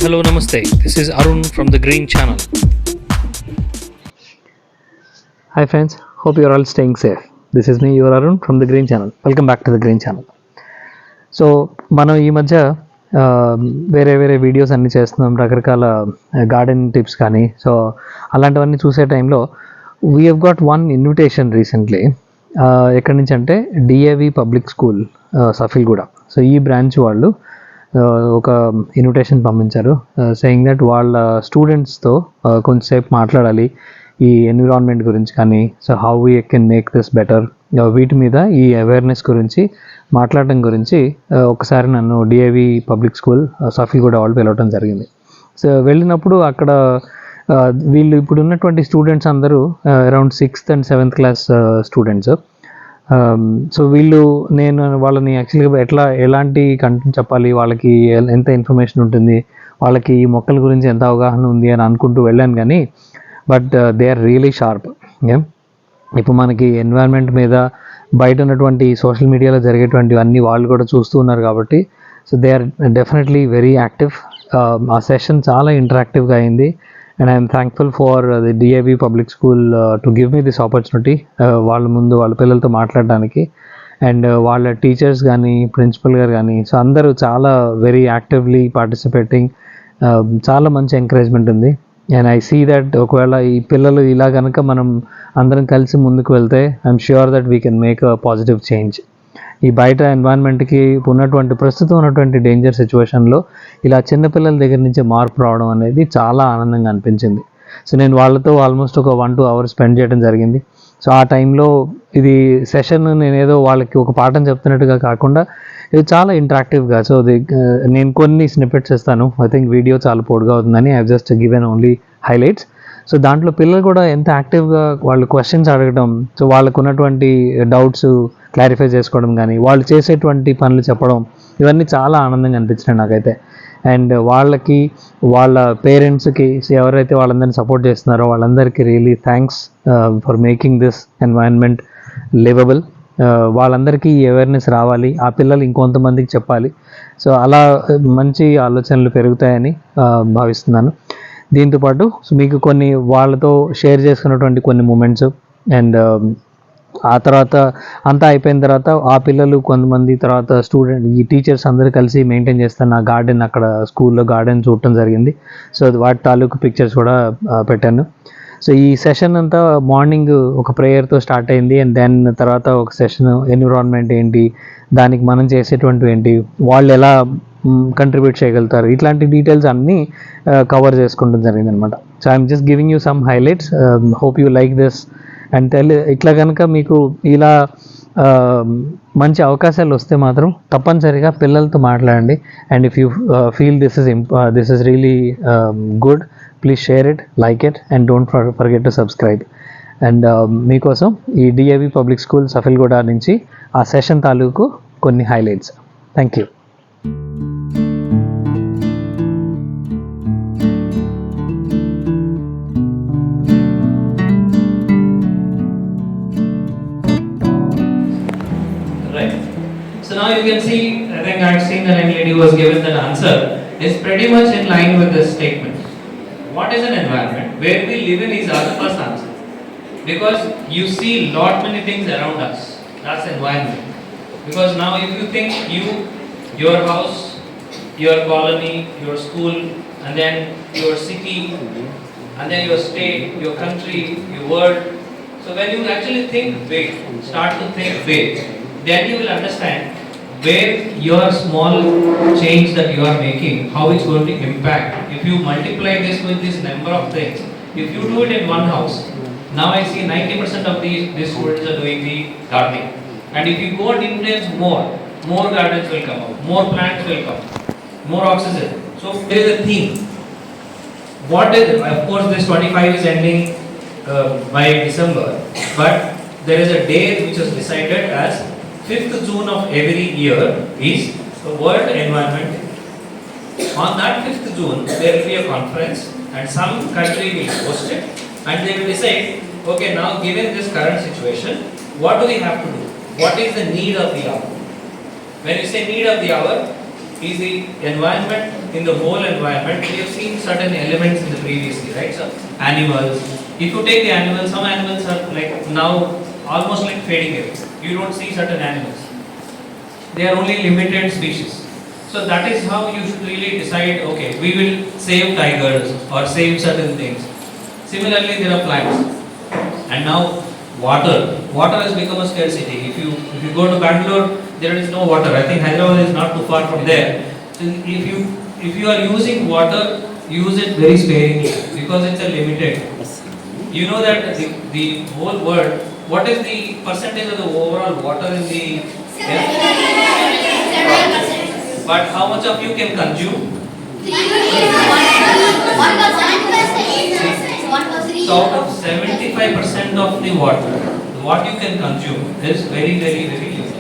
hello, namaste. This is Arun from the Green Channel. Hi friends, hope you are all staying safe. This is me, your Arun from the Green Channel. Welcome back to the Green Channel. So మనం ఈ మధ్య వేరే వేరే videos అన్నీ చేస్తున్నాం, రకరకాల garden tips కానీ. So అలాంటివన్నీ చూసే టైంలో we have got one invitation recently. ఎక్కడి నుంచి అంటే DAV public school Safilguda. So ఈ బ్రాంచ్ వాళ్ళు ఒక ఇన్విటేషన్ పంపించారు, సెయింగ్ దట్ వాళ్ళ స్టూడెంట్స్తో కొంచెంసేపు మాట్లాడాలి ఈ ఎన్విరాన్మెంట్ గురించి కానీ, so how we can make this better, వీటి మీద ఈ అవేర్నెస్ గురించి మాట్లాడడం గురించి ఒకసారి నన్ను DAV పబ్లిక్ స్కూల్ సఫిల్గూడ వాళ్ళు పిలవడం జరిగింది. సో వెళ్ళినప్పుడు అక్కడ వీళ్ళు ఇప్పుడు ఉన్నటువంటి స్టూడెంట్స్ అందరూ around 6th and 7th class students. So నేను వాళ్ళని యాక్చువల్గా ఎలాంటి కంటెంట్ చెప్పాలి, వాళ్ళకి ఎంత ఇన్ఫర్మేషన్ ఉంటుంది, వాళ్ళకి ఈ మొక్కల గురించి ఎంత అవగాహన ఉంది అని అనుకుంటూ వెళ్ళాను. కానీ but they are really sharp. ఇప్పుడు మనకి ఎన్వైరన్మెంట్ మీద బయట ఉన్నటువంటి సోషల్ మీడియాలో జరిగేటువంటివన్నీ వాళ్ళు కూడా చూస్తూ ఉన్నారు కాబట్టి so they are definitely very active. ఆ సెషన్ చాలా ఇంటరాక్టివ్గా అయింది and I'm thankful for the DAV public school to give me this opportunity. వాళ్ళ ముందు వాళ్ళ పిల్లలతో మాట్లాడడానికి అండ్ వాళ్ళ టీచర్స్ కానీ ప్రిన్సిపల్ గారు కానీ సో అందరూ చాలా వెరీ యాక్టివ్లీ పార్టిసిపేటింగ్. చాలా మంచి ఎంకరేజ్మెంట్ ఉంది. అండ్ ఐ సీ దట్ ఒకవేళ ఈ పిల్లలు ఇలా కనుక మనం అందరం కలిసి ముందుకు వెళ్తే I'm sure that we can make a positive change. ఈ బయట ఎన్వైరన్మెంట్కి ప్రస్తుతం ఉన్నటువంటి డేంజర్ సిచ్యువేషన్లో ఇలా చిన్నపిల్లల దగ్గర నుంచి మార్పు రావడం అనేది చాలా ఆనందంగా అనిపించింది. సో నేను వాళ్ళతో ఆల్మోస్ట్ ఒక 1-2 hours స్పెండ్ చేయడం జరిగింది. సో ఆ టైంలో ఇది సెషన్ నేనేదో వాళ్ళకి ఒక పాఠం చెప్తున్నట్టుగా కాకుండా ఇది చాలా ఇంటరాక్టివ్గా. సో నేను కొన్ని స్నిప్పెట్స్ ఇస్తాను. ఐ థింక్ వీడియో చాలా పొడుగా అవుతుందని I just given only highlights. So దాంట్లో పిల్లలు కూడా ఎంత యాక్టివ్గా వాళ్ళు క్వశ్చన్స్ అడగడం, సో వాళ్ళకు ఉన్నటువంటి డౌట్స్ క్లారిఫై చేసుకోవడం కానీ, వాళ్ళు చేసేటువంటి పనులు చెప్పడం, ఇవన్నీ చాలా ఆనందంగా అనిపించినాయి నాకైతే. అండ్ వాళ్ళకి వాళ్ళ పేరెంట్స్కి ఎవరైతే వాళ్ళందరినీ సపోర్ట్ చేస్తున్నారో వాళ్ళందరికీ really thanks for making this environment liveable. వాళ్ళందరికీ ఈ అవేర్నెస్ రావాలి, ఆ పిల్లలు ఇంకొంతమందికి చెప్పాలి. సో అలా మంచి ఆలోచనలు పెరుగుతాయని భావిస్తున్నాను. దీంతోపాటు సో మీకు కొన్ని వాళ్ళతో షేర్ చేసుకున్నటువంటి కొన్ని మూమెంట్స్ అండ్ ఆ తర్వాత అంతా అయిపోయిన తర్వాత ఆ పిల్లలు కొంతమంది తర్వాత ఈ టీచర్స్ అందరూ కలిసి మెయింటైన్ చేస్తాను ఆ గార్డెన్, అక్కడ స్కూల్లో గార్డెన్ చూడటం జరిగింది. సో వాటి తాలూకు పిక్చర్స్ కూడా పెట్టాను. సో ఈ సెషన్ అంతా మార్నింగ్ ఒక ప్రేయర్తో స్టార్ట్ అయింది అండ్ దెన్ తర్వాత ఒక సెషన్ ఎన్విరాన్మెంట్ ఏంటి, దానికి మనం చేసేటువంటివి ఏంటి, వాళ్ళు ఎలా కంట్రిబ్యూట్ చేయగలుగుతారు, ఇట్లాంటి డీటెయిల్స్ అన్నీ కవర్ చేసుకుంటూ జరిగింది అనమాట. So I'm just giving you some highlights. Hope you like this and ఇట్లా కనుక మీకు ఇలా మంచి అవకాశాలు వస్తే మాత్రం తప్పనిసరిగా పిల్లలతో మాట్లాడండి. And if you feel this is really good, please share it, like it and don't forget to subscribe. And మీకోసం ఈ DAV పబ్లిక్ స్కూల్ సఫిల్గూడ నుంచి ఆ సెషన్ తాలూకు కొన్ని highlights. Thank you. So now you can see, I think I've seen the young lady who was given that answer is pretty much in line with this statement. What is an environment? Where we live in is our first answer. Because you see lot many things around us. That's environment. Because now if you think your house, your colony, your school, and then your city, and then your state, your country, your world. So when you actually think big, start to think big, then you will understand where your small change that you are making, how it's going to impact. If you multiply this with this number of things, if you do it in one house, now I see 90% of these students are doing the gardening. And if you go and influence more gardens will come out, more plants will come, more oxygen. So there is a theme. What is, of course this 25 is ending by December, but there is a day which was decided as 5th June of every year is the World Environment Day. On that 5th June, there will be a conference and some country will host it and they will decide, okay, now given this current situation, what do we have to do? What is the need of the hour? When you say need of the hour, is the environment. In the whole environment, we have seen certain elements in the previously, right? So animals. If you take the animals, some animals are like now almost like fading away. You don't see certain animals. They are only limited species. So that is how you should really decide, okay, we will save tigers or save certain things. Similarly, there are plants. And now water. Water has become a scarcity. If you go to Bangalore, there is no water. I think Hyderabad is not too far from there. So if you are using water, use it very sparingly because it's a limited. You know that the whole world, what is the percentage of the overall water in the earth? But how much of you can consume? So out of 75% of the water, what you can consume is very, very, very limited.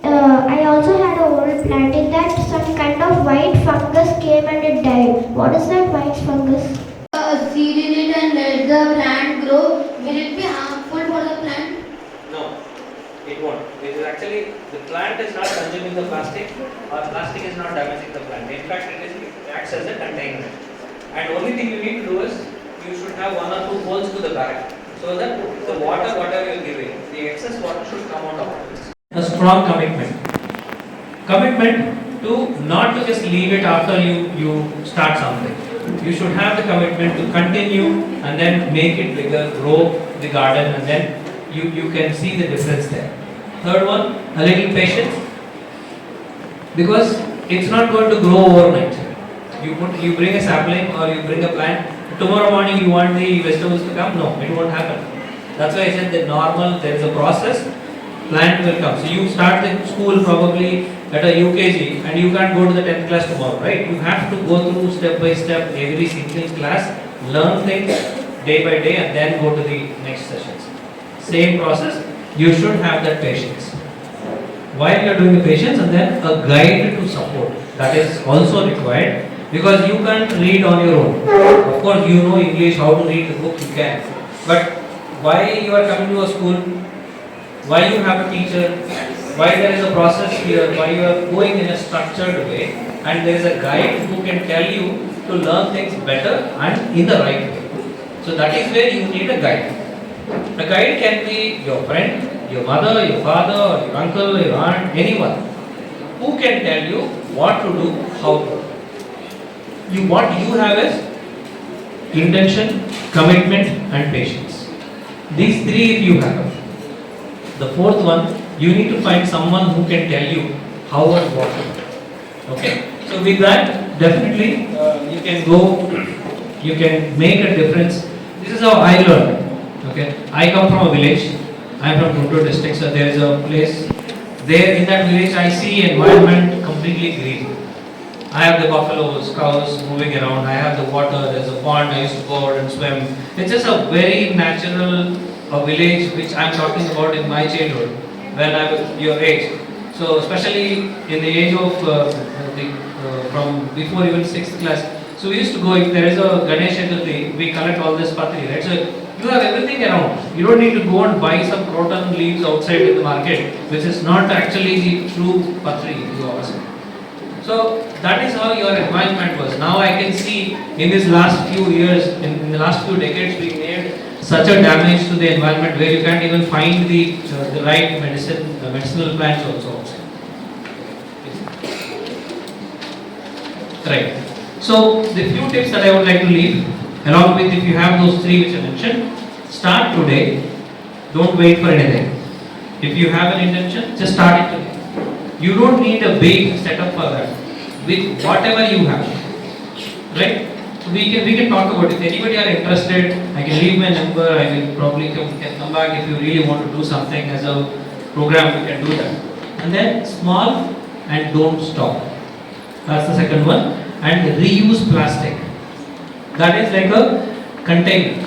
I also had a old plant. In that, some kind of white fungus came and it died. What is that white fungus? Seed in it and let the plant grow. Will it be harmful for the plant? No, it won't. It is actually, the plant is not consuming the plastic or plastic is not damaging the plant. In fact, it acts as a container. And only thing you need to do is, you should have 1 or 2 holes to the bag so that the water, whatever you are giving, the excess water should come out of it. A strong commitment. Commitment to not to just leave it after you start something. You should have the commitment to continue and then make it bigger, grow the garden, and then you can see the difference there. Third one, a little patience, because it's not going to grow overnight. You bring a sapling or you bring a plant. Tomorrow morning you want the vegetables to come? No, it won't happen. That's why I said that normal, there is a process, plant will come. So you start the school probably at a UKG and you can't go to the 10th class tomorrow, right? You have to go through step by step every single class, learn things day by day and then go to the next sessions. Same process, you should have that patience. While you are doing the patience, and then a guide to support, that is also required. Because you can't read on your own. Of course, you know English, how to read the book, you can. But why you are coming to a school, why you have a teacher, why there is a process here, why you are going in a structured way, and there is a guide who can tell you to learn things better and in the right way. So that is where you need a guide. A guide can be your friend, your mother, your father, your uncle, your aunt, anyone who can tell you what to do, how to do. What you have is intention, commitment and patience. These three if you have. The fourth one, you need to find someone who can tell you how and what to do. Okay? So with that, definitely you can go, you can make a difference. This is how I learned. Okay? I come from a village. I am from Guntur district, so there is a place. There in that village I see environment completely green. I have the buffaloes, cows moving around, I have the water, there's a pond, I used to go out and swim. It's just a very natural village which I'm talking about in my childhood, when I was your age. So especially in the age of, from before even 6th class. So we used to go, if there is a Ganesh Chaturthi, we collect all this patri, right? So you have everything around. You don't need to go and buy some croton leaves outside in the market, which is not actually the true patri you ask. So that is how your environment was. Now I can see in these last few years, in the last few decades, we made such a damage to the environment where you can't even find the right medicinal plants also. Right. So the few tips that I would like to leave, along with if you have those three which I mentioned, start today. Don't wait for anything. If you have an intention, just start it today. You don't need a big setup for that. With whatever you have, right? So we can talk about it. If anybody are interested, I can leave my number. I will probably can come back if you really want to do something as a program. We can do that. And then small and don't stop. That's the second one. And reuse plastic. That is like a container.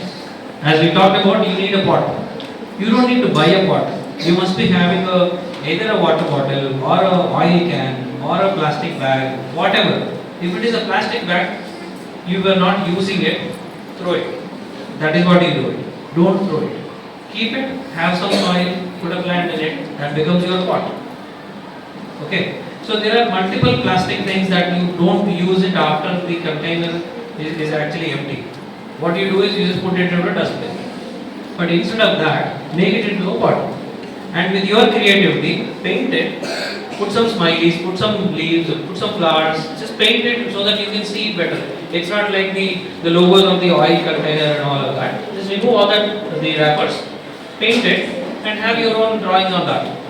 As we talked about, you need a pot. You don't need to buy a pot. You must be having either a water bottle or a oil can or a plastic bag, whatever. If it is a plastic bag, you were not using it, throw it. That is what you do it. Don't throw it. Keep it, have some soil, put a plant in it, that becomes your pot. Okay, so there are multiple plastic things that you don't use it after the container is actually empty. What you do is you just put it into a dustbin. But instead of that, make it into a bottle. And with your creativity, paint it, put some smileys, put some leaves, put some flowers, just paint it so that you can see it better. It's not like the logos of the oil container and all of that. Just remove all that, the wrappers, paint it, and have your own drawing on that.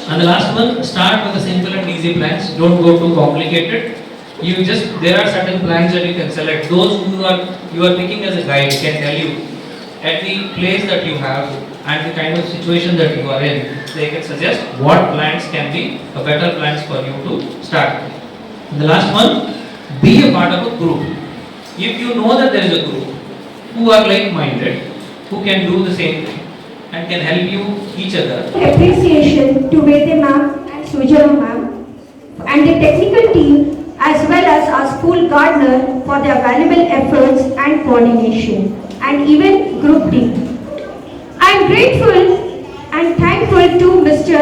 And the last one, start with the simple and easy plans. Don't go too complicated. There are certain plans that you can select. Those you are picking as a guide can tell you at the place that you have and the kind of situation that you are in. They can suggest what plans can be a better plans for you to start. And the last one, be a part of a group. If you know that there is a group who are like-minded, who can do the same thing and can help you each other. Appreciation to Vede ma'am and Sujana ma'am and the technical team as well as our school gardener for their valuable efforts and coordination and even group team. I am grateful and thankful to Mr.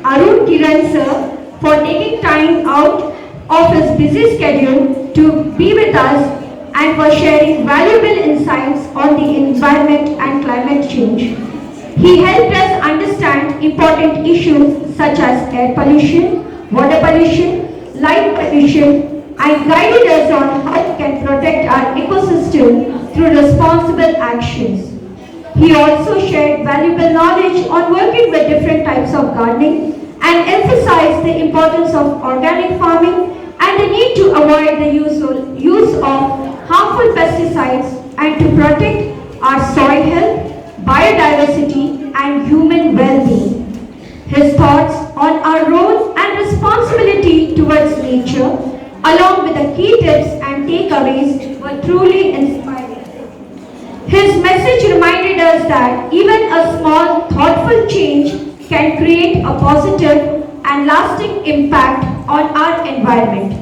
Arun Kiran sir for taking time out of his busy schedule to be with us and for sharing valuable insights on the environment and climate change. He helped us understand important issues such as air pollution, water pollution, light pollution, and guided us on how we can protect our ecosystem through responsible actions. He also shared valuable knowledge on working with different types of gardening and emphasized the importance of organic farming and the need to avoid the use of harmful pesticides and to protect our soil health, biodiversity and human well-being. His thoughts on our role and responsibility towards nature along with the key tips and takeaways were truly inspiring. His message reminded us that even a small thoughtful change can create a positive and lasting impact on our environment.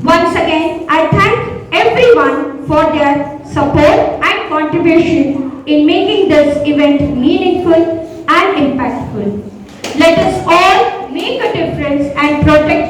Once again, I thank everyone for their support and contribution in making this event meaningful and impactful. Let us all make a difference and protect